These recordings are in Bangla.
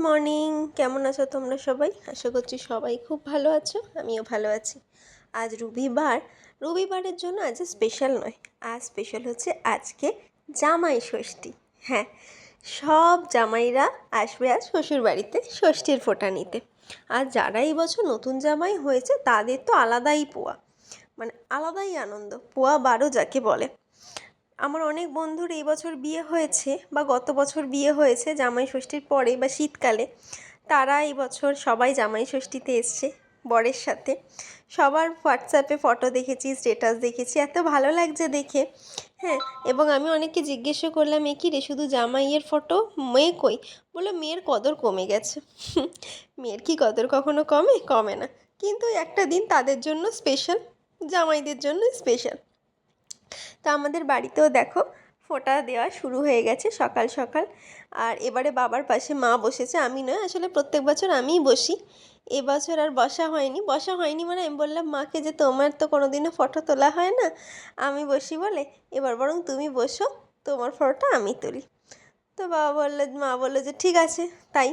মর্নিং, কেমন আছো তোমরা সবাই? আশা করছি সবাই খুব ভালো আছো, আমিও ভালো আছি। আজ রবিবারের জন্য আজ স্পেশাল নয়, আজ স্পেশাল হচ্ছে আজকে জামাই ষষ্ঠী। হ্যাঁ, সব জামাইরা আসবে আজ শ্বশুর বাড়িতে ষষ্ঠীর ফোঁটা নিতে। আর যারা এই বছর নতুন জামাই হয়েছে তাদের তো আলাদাই পোয়া, মানে আলাদাই আনন্দ, পোয়া 12 যাকে বলে। আমার অনেক বন্ধুর এই বছর বিয়ে হয়েছে বা গত বছর বিয়ে হয়েছে জামাই ষষ্ঠীর পরে বা শীতকালে, তারা এই বছর সবাই জামাই ষষ্ঠীতে এসছে বরের সাথে। সবার হোয়াটসঅ্যাপে ফটো দেখেছি, স্টেটাস দেখেছি, এত ভালো লাগছে দেখে। হ্যাঁ, এবং আমি অনেককে জিজ্ঞেসও করলাম, এ কি রে শুধু জামাইয়ের ফটো, মেয়ে কই? বললো মেয়ের কদর কমে গেছে। মেয়ের কি কদর কখনো কমে? কমে না। কিন্তু একটা দিন তাদের জন্য স্পেশাল, জামাইদের জন্য স্পেশাল। তো আমাদের বাড়িতেও দেখো ফোঁটা দেওয়া শুরু হয়ে গেছে সকাল সকাল। আর এবারে বাবার পাশে মা বসেছে, আমি নয়, আসলে প্রত্যেক বছর আমিই বসি। এবছর আর বসা হয়নি মানে আমি বললাম মাকে যে তোমার তো কোনোদিনও ফটো তোলা হয় না, আমি বসি বলে এবার বরং তুমি বসো, তোমার ফটোটা আমি তুলি। তো মা বললো যে ঠিক আছে তাই।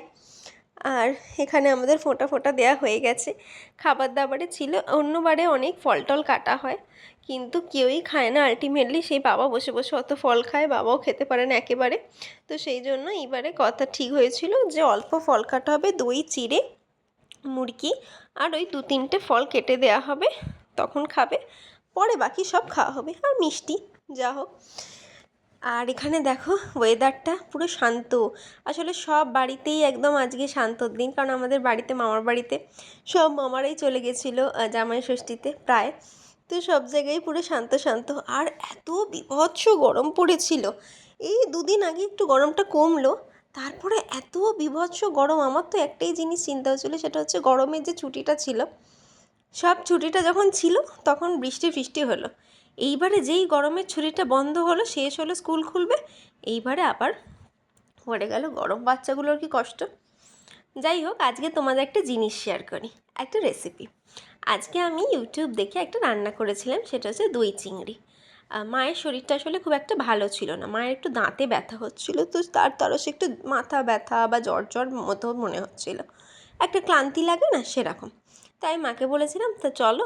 আর এখানে আমাদের ফোঁটা দেওয়া হয়ে গেছে। খাবার দাবারে ছিল, অন্যবারে অনেক ফল টল কাটা হয়, কিন্তু কেউই খায় না আলটিমেটলি। সেই বাবা বসে বসে অত ফল খায়, বাবাও খেতে পারে না একেবারে। তো সেই জন্য এইবারে কথা ঠিক হয়েছিল যে অল্প ফল কাটা হবে, দই চিড়ে মুরগি আর ওই 2-3টে ফল কেটে দেওয়া হবে, তখন খাবে, পরে বাকি সব খাওয়া হবে, আর মিষ্টি যা হোক। আর এখানে দেখো ওয়েদারটা পুরো শান্ত। আসলে সব বাড়িতেই একদম আজকে শান্তর দিন, কারণ আমাদের বাড়িতে, মামার বাড়িতে সব মামারাই চলে গেছিলো জামাই ষষ্ঠীতে প্রায়। তো সব জায়গায় পুরো শান্ত শান্ত। আর এত বীভৎস গরম পড়েছিল, এই 2 দিন আগে একটু গরমটা কমলো, তারপরে এত বীভৎস গরম। আমার তো একটাই জিনিস চিন্তা হচ্ছিলো, সেটা হচ্ছে গরমের যে ছুটিটা ছিল, সব ছুটিটা যখন ছিল তখন বৃষ্টি হলো, এইবারে যেই গরমের ছুটিটা বন্ধ হলো, শেষ হলো, স্কুল খুলবে, এইবারে আবার পড়ে গেল গরম। বাচ্চাগুলোর কি কষ্ট। যাই হোক, আজকে তোমাদের একটা জিনিস শেয়ার করি, একটা রেসিপি। আজকে আমি ইউটিউব দেখে একটা রান্না করেছিলাম, সেটা হচ্ছে দই চিংড়ি। মায়ের শরীরটা আসলে খুব একটা ভালো ছিল না, মায়ের একটু দাঁতে ব্যথা হচ্ছিলো, তো তার তরসে একটু মাথা ব্যথা বা জ্বর মতো মনে হচ্ছিলো, একটা ক্লান্তি লাগে না সেরকম। তাই মাকে বলেছিলাম তো চলো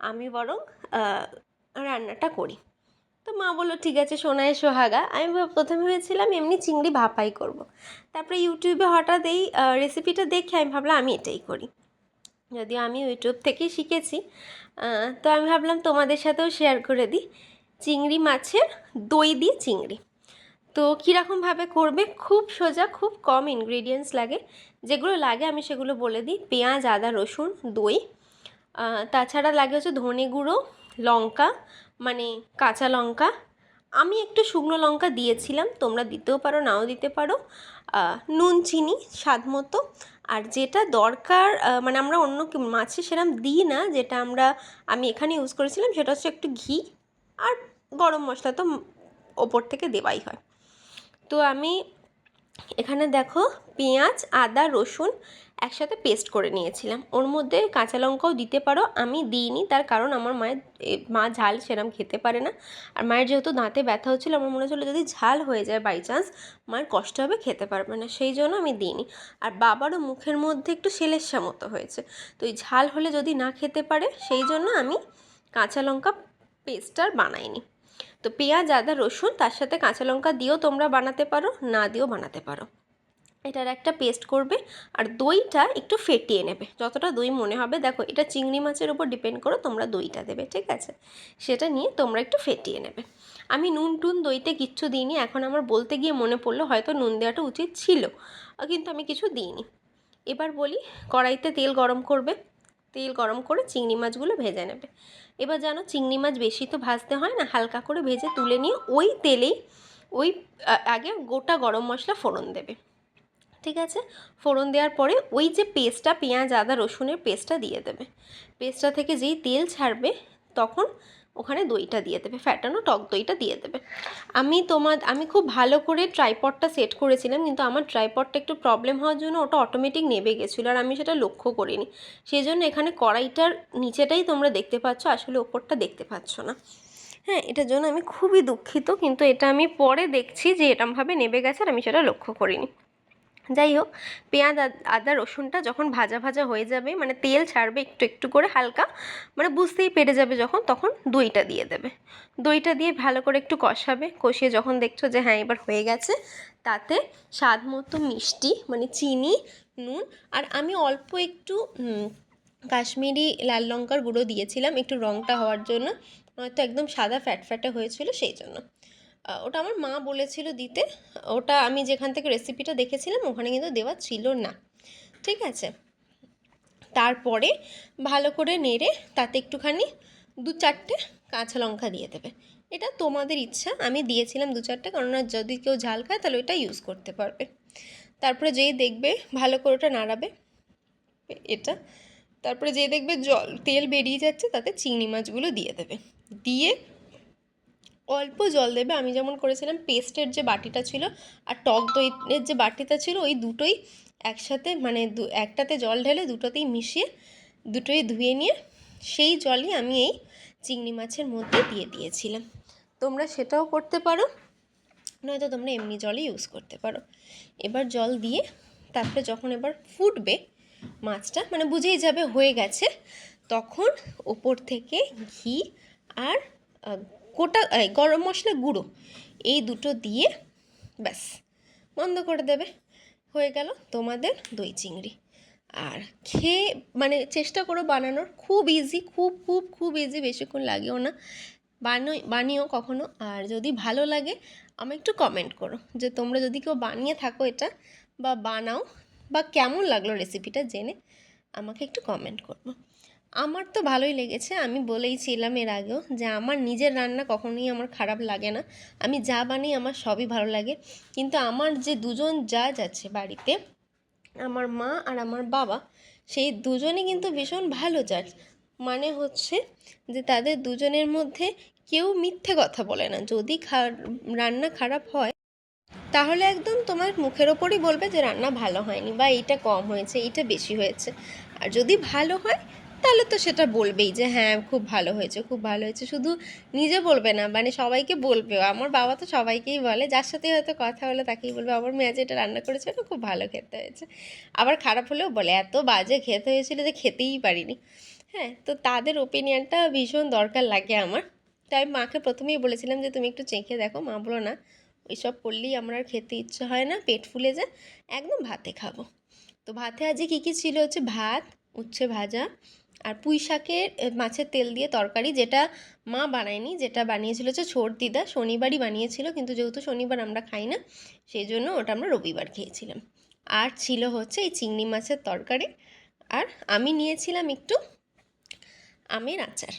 আমি বরং রান্নাটা করি। তো মা বললো ঠিক আছে সোনায় সোহাগা। আমি প্রথমে ভেবেছিলাম এমনি চিংড়ি ভাপাই করব। তারপরে ইউটিউবে হঠাৎ এই রেসিপিটা দেখে আমি ভাবলাম আমি এটাই করি, যদিও আমি ইউটিউব থেকেই শিখেছি। তো আমি ভাবলাম তোমাদের সাথেও শেয়ার করে দিই। চিংড়ি মাছের দই দিয়ে চিংড়ি। তো কীরকমভাবে করবে, খুব সোজা, খুব কম ইনগ্রিডিয়েন্টস লাগে। যেগুলো লাগে আমি সেগুলো বলে দিই। পেঁয়াজ, আদা, রসুন, দই, তাছাড়া লাগে হচ্ছে ধনে গুঁড়ো, লঙ্কা, মানে কাঁচা লঙ্কা। আমি একটু শুকনো লঙ্কা দিয়েছিলাম, তোমরা দিতেও পারো নাও দিতে পারো। নুন, চিনি স্বাদ মতো। আর যেটা দরকার, মানে আমরা অন্য মাছে সেরকম দিই না, যেটা আমি এখানে ইউজ করেছিলাম সেটা হচ্ছে একটু ঘি, আর গরম মশলা তো ওপর থেকে দেওয়াই হয়। তো আমি এখানে দেখো পেঁয়াজ, আদা, রসুন একসাথে পেস্ট করে নিয়েছিলাম। ওর মধ্যে কাঁচা লঙ্কাও দিতে পারো, আমি দিইনি, তার কারণ আমার মা ঝাল সেরম খেতে পারে না। আর মায়ের যেহেতু দাঁতে ব্যথা হচ্ছিলো, আমার মনে হচ্ছিলো যদি ঝাল হয়ে যায় বাই চান্স, মায়ের কষ্ট হবে, খেতে পারবে না, সেই জন্য আমি দিইনি। আর বাবারও মুখের মধ্যে একটু সেলেসা মতো হয়েছে, তো এই ঝাল হলে যদি না খেতে পারে, সেই জন্য আমি কাঁচা লঙ্কা পেস্ট আর বানাইনি। তো পেঁয়াজ, আদা, রসুন, তার সাথে কাঁচা লঙ্কা দিয়েও তোমরা বানাতে পারো, না দিয়েও বানাতে পারো। এটার একটা পেস্ট করবে। আর দইটা একটু ফেটিয়ে নেবে, যতটা দই মনে হবে। দেখো এটা চিংড়ি মাছের উপর ডিপেন্ড করো তোমরা দইটা দেবে, ঠিক আছে? সেটা নিয়ে তোমরা একটু ফেটিয়ে নেবে। আমি নুন টুন দইতে কিচ্ছু দিইনি, এখন আমার বলতে গিয়ে মনে পড়লো হয়তো নুন দেওয়াটা উচিত ছিল, কিন্তু আমি কিছু দিইনি। এবার বলি, কড়াইতে তেল গরম করবে, তেল গরম করে চিংড়ি মাছগুলো ভেজে নেবে। এবার জানো চিংড়ি মাছ বেশি তো ভাজতে হয় না, হালকা করে ভেজে তুলে নিয়ে ওই তেলেই আগে গোটা গরম মশলা ফোড়ন দেবে, ঠিক আছে? ফোড়ন দেওয়ার পরে ওই যে পেস্টটা, পেঁয়াজ, আদা, রসুনের পেস্টটা দিয়ে দেবে। পেস্টটা থেকে যেই তেল ছাড়বে তখন ওখানে দইটা দিয়ে দেবে, ফ্যাটানো টক দইটা দিয়ে দেবে। আমি খুব ভালো করে ট্রাইপডটা সেট করেছিলাম, কিন্তু আমার ট্রাইপডটা একটু প্রবলেম হওয়ার জন্য ওটা অটোমেটিক নেবে গেছিলো, আর আমি সেটা লক্ষ্য করিনি। সেই জন্য এখানে কড়াইটার নিচেটাই তোমরা দেখতে পাচ্ছ, আসলে ওপরটা দেখতে পাচ্ছ না। হ্যাঁ, এটার জন্য আমি খুবই দুঃখিত, কিন্তু এটা আমি পরে দেখছি যে এরমভাবে নেবে গেছে আর আমি সেটা লক্ষ্য করিনি। যাই হোক, পেঁয়াজ আদা রসুনটা যখন ভাজা ভাজা হয়ে যাবে, মানে তেল ছাড়বে একটু একটু করে হালকা, মানে বুঝতেই পেরে যাবে যখন, তখন দইটা দিয়ে দেবে। দইটা দিয়ে ভালো করে একটু কষাবে, কষিয়ে যখন দেখছো যে হ্যাঁ এবার হয়ে গেছে, তাতে স্বাদ মতো মিষ্টি মানে চিনি, নুন, আর আমি অল্প একটু কাশ্মীরি লাল লঙ্কার গুঁড়ো দিয়েছিলাম একটু রঙটা হওয়ার জন্য, নয়তো একদম সাদা ফ্যাটফ্যাটে হয়েছিল সেই জন্য। ওটা আমার মা বলেছিল দিতে, ওটা আমি যেখান থেকে রেসিপিটা দেখেছিলাম ওখানে কিন্তু দেওয়া ছিল না। ঠিক আছে, তারপরে ভালো করে নেড়ে তাতে একটুখানি 2-4টে কাঁচা লঙ্কা দিয়ে দেবে। এটা তোমাদের ইচ্ছা, আমি দিয়েছিলাম 2-4টে, কেননা যদি কেউ ঝাল খায় তাহলে ওটা ইউজ করতে পারবে। তারপরে যেই দেখবে ভালো করে ওটা নাড়াবে এটা, তারপরে যেই দেখবে তেল বেরিয়ে যাচ্ছে, তাতে চিংড়ি মাছগুলো দিয়ে দেবে। দিয়ে অল্প জল দেবে, আমি যেমন করেছিলাম পেস্টের যে বাটিটা ছিল আর টক দইয়ের যে বাটিটা ছিল, ওই দুটোই একসাথে, মানে একটাতে জল ঢেলে দুটোতেই মিশিয়ে দুটোই ধুয়ে নিয়ে সেই জলই আমি এই চিংড়ি মাছের মধ্যে দিয়ে দিয়েছিলাম। তোমরা সেটাও করতে পারো, নয়তো তোমরা এমনি জলই ইউজ করতে পারো। এবার জল দিয়ে তারপরে যখন এবার ফুটবে মাছটা, মানে বুঝেই যাবে হয়ে গেছে, তখন ওপর থেকে ঘি আর গোটা গরম মশলা গুঁড়ো এই দুটো দিয়ে ব্যাস বন্ধ করে দেবে, হয়ে গেল তোমাদের দই চিংড়ি। আর খেয়ে মানে চেষ্টা করো বানানোর, খুব ইজি, খুব খুব খুব ইজি, বেশিক্ষণ লাগেও না। বানিও কখনো, আর যদি ভালো লাগে আমায় একটু কমেন্ট করো যে তোমরা যদি কেউ বানিয়ে থাকো এটা বা বানাও, বা কেমন লাগলো রেসিপিটা জেনে আমাকে একটু কমেন্ট করবো। আমার তো ভালোই লেগেছে, আমি বলেইছিলাম এর আগেও যে আমার নিজের রান্না কখনোই আমার খারাপ লাগে না, আমি যা বানাই আমার সবই ভালো লাগে। কিন্তু আমার যে দুজন জাজ আছে বাড়িতে, আমার মা আর আমার বাবা, সেই দুজনে কিন্তু ভীষণ ভালো জাজ। মানে হচ্ছে যে তাদের দুজনের মধ্যে কেউ মিথ্যে কথা বলে না। যদি রান্না খারাপ হয় তাহলে একদম তোমার মুখের ওপরই বলবে যে রান্না ভালো হয়নি, বা এইটা কম হয়েছে, এইটা বেশি হয়েছে। আর যদি ভালো হয় তাহলে তো সেটা বলবেই যে হ্যাঁ খুব ভালো হয়েছে, খুব ভালো হয়েছে। শুধু নিজে বলবে না, মানে সবাইকে বলবেও। আমার বাবা তো সবাইকেই বলে, যার সাথে হয়তো কথা হলো তাকেই বলবে আমার মেয়ে আজ এটা রান্না করেছে না, খুব ভালো খেতে হয়েছে। আবার খারাপ হলেও বলে এত বাজে খেতে হয়েছিল যে খেতেই পারিনি। হ্যাঁ, তো তাদের ওপিনিয়নটা ভীষণ দরকার লাগে আমার। তাই মাকে প্রথমেই বলেছিলাম যে তুমি একটু চেখে দেখো। মা বলো না, ওইসব করলেই আমার আর খেতে ইচ্ছে হয় না, পেট ফুলে যায়, একদম ভাতে খাবো। তো ভাতে আজকে কী কী ছিল হচ্ছে ভাত, উচ্ছে ভাজা, আর পুঁই শাকের মাছের তেল দিয়ে তরকারি, যেটা মা বানায়নি, যেটা বানিয়েছিল হচ্ছে ছোট দিদা, শনিবারই বানিয়েছিল, কিন্তু যেহেতু শনিবার আমরা খাই না সেই জন্য ওটা আমরা রবিবার খেয়েছিলাম। আর ছিল হচ্ছে এই চিংড়ি মাছের তরকারি, আর আমি নিয়েছিলাম একটু আমের আচার।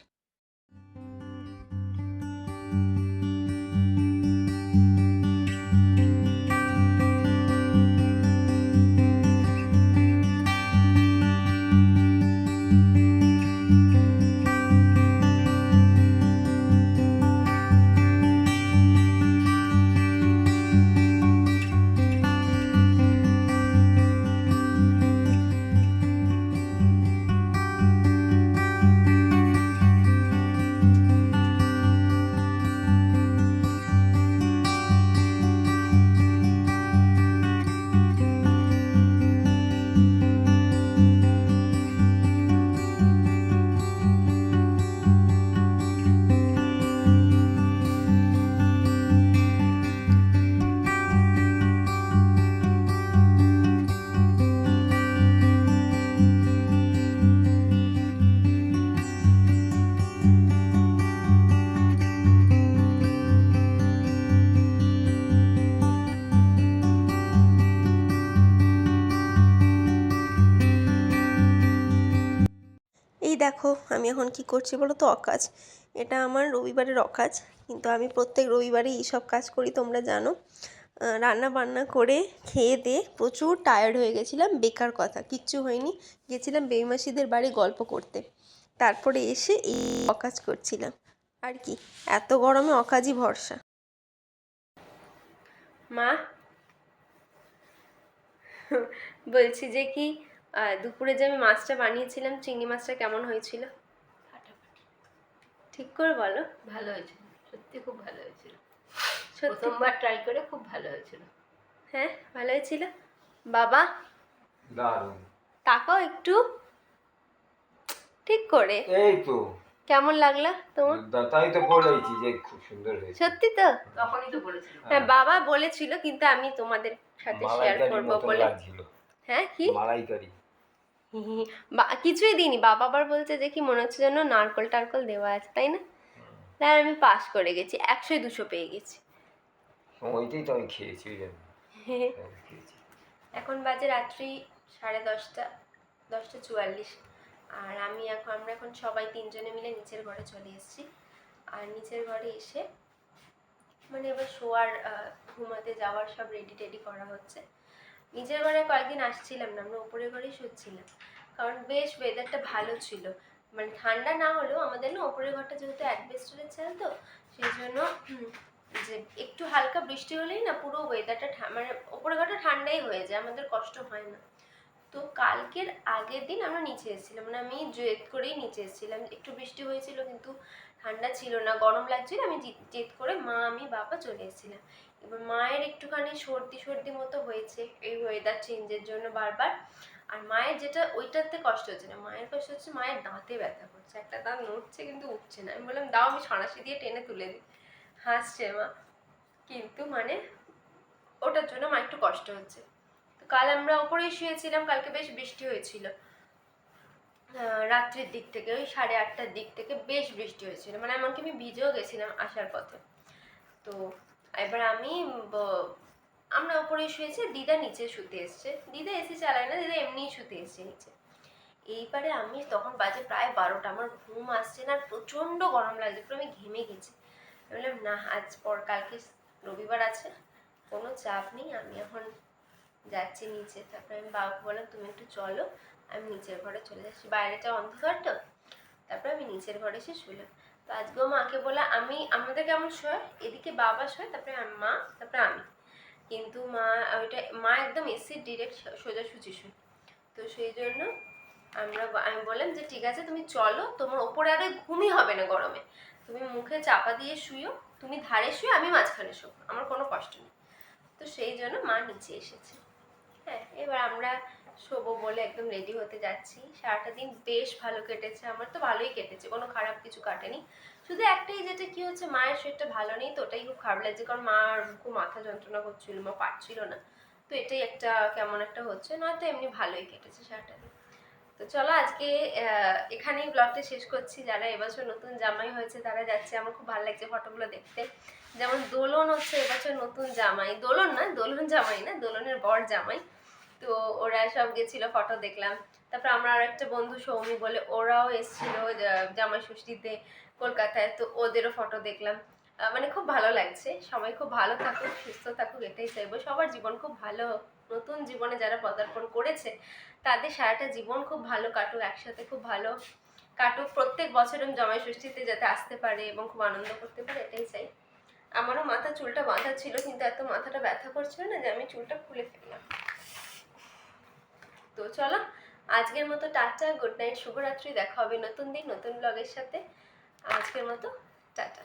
এই দেখো আমি এখন কি করছি বলো তো, অকাজ। এটা আমার রবিবারের অকাজ, কিন্তু আমি প্রত্যেক রবিবারই এইসব কাজ করি, তোমরা জানো। রান্না বান্না করে খেয়ে দিয়ে প্রচুর টায়ার্ড হয়ে গেছিলাম, বেকার কথা, কিচ্ছু হয়নি। গেছিলাম বেইমাসিদের বাড়ি গল্প করতে, তারপরে এসে এই অকাজ করছিলাম। আর কি, এত গরমে অকাজই ভরসা। মা, বলছি যে কি, দুপুরে যে আমি মাছটা বানিয়েছিলাম চিংড়ি মাছটা কেমন হয়েছিল? ঠিক করে বলো। ভালো হয়েছিল, সত্যি খুব ভালো হয়েছিল। সত্যি? প্রথমবার ট্রাই করে খুব ভালো হয়েছিল। হ্যাঁ ভালো হয়েছিল। বাবা দারুণ। তাকাও একটু ঠিক করে। এই তো কেমন লাগলো তোমার? তাই তো বলেছি যে খুব সুন্দর হয়েছে। সত্যি তো? তখনই তো বলেছিল। হ্যাঁ বাবা বলেছিল, কিন্তু আমি তোমাদের সাথে শেয়ার মালাইকারি করব মতন বলে। লাগছিল। হ্যাঁ কি? মালাইকারি। কিছুই দিইনি, বাবা আবার বলছে যে কি মনে হচ্ছে যেন নারকল টারকল দেওয়া আছে, তাই না? তাই আমি পাস করে গেছি, 100-200 পেয়ে গেছি। ওইটাই তো আমি খেয়েছি ওই জন্য। খেয়েছি। এখন বাজে রাত্রি 10:30, 10:44। আর আমরা এখন সবাই তিনজনে মিলে নিচের ঘরে চলে এসেছি। আর নিচের ঘরে এসে মানে এবার শোয়ার ঘুমাতে যাওয়ার সব রেডি টেডি করা হচ্ছে। নিচের ঘরে কয়েকদিন আসছিলাম না, আমরা উপরের ঘরেই শুচ্ছিলাম, কারণ বেশ ওয়েদারটা ভালো ছিল। মানে ঠান্ডা না হলেও আমাদের না উপরের ঘরটা যেহেতু অ্যাডভেস্টারের চাল, তো সেই জন্য যে একটু হালকা বৃষ্টি হলেই না পুরো ওয়েদারটা মানে উপরের ঘরটা ঠান্ডাই হয়ে যায়, আমাদের কষ্ট হয় না। তো কালকের আগের দিন আমরা নিচে এসেছিলাম, মানে আমি জেদ করেই নিচে এসেছিলাম। একটু বৃষ্টি হয়েছিল কিন্তু ঠান্ডা ছিল না, গরম লাগছিল। আমি জেদ করে মা আমি বাবা চলে এসেছিলাম। এবার মায়ের একটুখানি সর্দি সর্দি মতো হয়েছে এই ওয়েদার চেঞ্জের জন্য বারবার। আর মায়ের যেটা ওইটাতে কষ্ট হচ্ছে না, মায়ের কষ্ট হচ্ছে মায়ের দাঁতে ব্যথা করছে, একটা দাঁত নড়ছে কিন্তু উঠছে না। আমি বললাম দাও আমি সাঁড়াশি দিয়ে টেনে তুলে দিই, হাসছে মা। কিন্তু মানে ওটার জন্য মা একটু কষ্ট হচ্ছে। তো কাল আমরা ওপরেই শুয়েছিলাম, কালকে বেশ বৃষ্টি হয়েছিল। রাত্রির দিক থেকে ওই 8:30টার দিক থেকে বেশ বৃষ্টি হয়েছিল, মানে এমনকি আমি ভিজেও গেছিলাম আসার পথে। তো এবার আমরা ওপরেই শুয়েছি, দিদা নিচে শুতে এসছে। দিদা এসি চালায় না, দিদা এমনিই শুতে এসছে নিচে। এইবারে আমি তখন বাজে প্রায় 12টা, আমার ঘুম আসছে না, প্রচণ্ড গরম লাগছে, পুরো আমি ঘেমে গেছি। আমি বললাম না কালকে রবিবার আছে, কোনো চাপ নেই, আমি এখন যাচ্ছি নিচে। তারপরে আমি বাবাকে বললাম তুমি একটু চলো, আমি নিচের ঘরে চলে যাচ্ছি, বাইরেটা অন্ধকার তো। তারপরে আমি নিচের ঘরে এসে শুলাম। তো আজকেও মাকে বলে আমাদের কেমন শোয়, এদিকে বাবা শোয়, তারপরে মা, তারপরে আমি। কিন্তু মা একদম এসির ডিরেক্ট সোজাসুজি শুয়। তো সেই জন্য আমি বললাম যে ঠিক আছে তুমি চলো, তোমার ওপরে আরে ঘুমই হবে না গরমে, তুমি মুখে চাপা দিয়ে শুইও, তুমি ধারে শুয়ে আমি মাঝখানে শোবো, আমার কোনো কষ্ট নেই। তো সেই জন্য মা নিচে এসেছে। হ্যাঁ, এবার আমরা শোবো বলে একদম রেডি হতে যাচ্ছি। সারাটা দিন বেশ ভালো কেটেছে, আমার তো ভালোই কেটেছে, কোনো খারাপ কিছু কাটেনি। শুধু একটাই যেটা কি হচ্ছে, মায়ের শরীরটা ভালো নেই, তো ওটাই খুব খারাপ লাগছে, কারণ মার খুব মাথা যন্ত্রণা করছিল, মা পারছিল না। তো এটাই একটা কেমন একটা হচ্ছে, নয়তো এমনি ভালোই কেটেছে সারাটা দিন। তো চলো আজকে এখানেই ব্লগটা শেষ করছি। যারা এবছর নতুন জামাই হয়েছে তারা যাচ্ছে, আমার খুব ভালো লাগছে ফটোগুলো দেখতে। যেমন দোলন হচ্ছে এবছর নতুন জামাই, দোলন জামাই না, দোলনের বর জামাই। তো ওরা সব গেছিল, ফটো দেখলাম। তারপর আমরা আর একটা বন্ধু সৌমি বলে, ওরাও এসেছিল জামাই ষষ্ঠীতে কলকাতায়, তো ওদেরও ফটো দেখলাম। মানে খুব ভালো লাগছে, সবাই খুব ভালো থাকুক, সুস্থ থাকুক, এটাই চাইবো। সবার জীবন খুব ভালো হোক, নতুন জীবনে যারা পদার্পণ করেছে তাদের সারাটা জীবন খুব ভালো কাটুক, একসাথে খুব ভালো কাটুক। প্রত্যেক বছর জামাই ষষ্ঠীতে যাতে আসতে পারে এবং খুব আনন্দ করতে পারে, এটাই চাই। আমারও মাথা চুলটা বাঁধা ছিল, কিন্তু এত মাথাটা ব্যথা করছিল না যে আমি চুলটা খুলে ফেললাম। তো চলো আজকের মতো টাটা, গুড নাইট, শুভরাত্রি। দেখা হবে নতুন দিন নতুন ব্লগের সাথে। আজকের মতো টাটা।